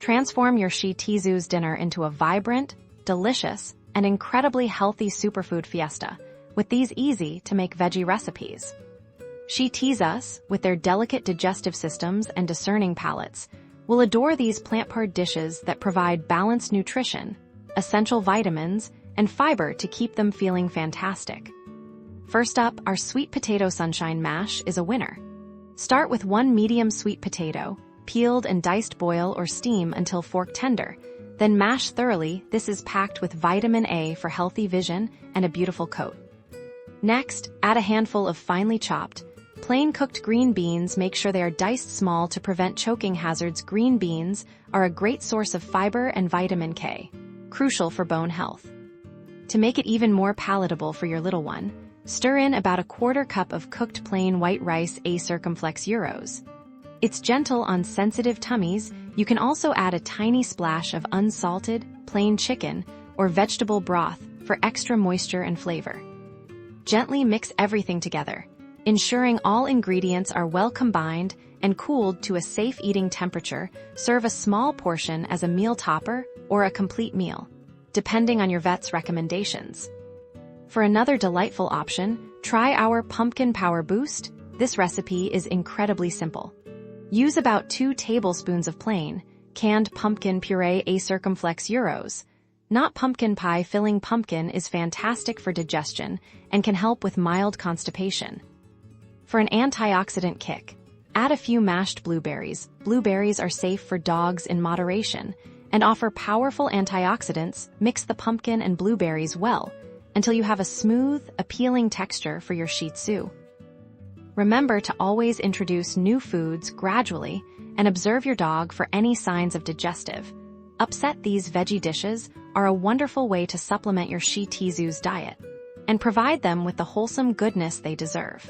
Transform your Shih Tzus dinner into a vibrant, delicious, and incredibly healthy superfood fiesta with these easy-to-make veggie recipes. Shih Tzus, with their delicate digestive systems and discerning palates, will adore these plant-powered dishes that provide balanced nutrition, essential vitamins, and fiber to keep them feeling fantastic. First up, our sweet potato sunshine mash is a winner. Start with 1 medium sweet potato, peeled and diced. Boil or steam until fork tender, then mash thoroughly. This is packed with vitamin A for healthy vision and a beautiful coat. Next, add a handful of finely chopped, plain cooked green beans. Make sure they are diced small to prevent choking hazards. Green beans are a great source of fiber and vitamin K, crucial for bone health. To make it even more palatable for your little one, stir in about a 1/4 cup of cooked plain white rice. A circumflex euros. It's gentle on sensitive tummies. You can also add a tiny splash of unsalted, plain chicken or vegetable broth for extra moisture and flavor. Gently mix everything together, ensuring all ingredients are well combined and cooled to a safe eating temperature. Serve a small portion as a meal topper or a complete meal, depending on your vet's recommendations. For another delightful option, try our Pumpkin Power Boost. This recipe is incredibly simple. Use about 2 tablespoons of plain, canned pumpkin puree. A circumflex euros. Not pumpkin pie filling. Pumpkin is fantastic for digestion and can help with mild constipation. For an antioxidant kick, add a few mashed blueberries. Blueberries are safe for dogs in moderation and offer powerful antioxidants. Mix the pumpkin and blueberries well until you have a smooth, appealing texture for your Shih Tzu. Remember to always introduce new foods gradually and observe your dog for any signs of digestive upset. These veggie dishes are a wonderful way to supplement your Shih Tzu's diet and provide them with the wholesome goodness they deserve.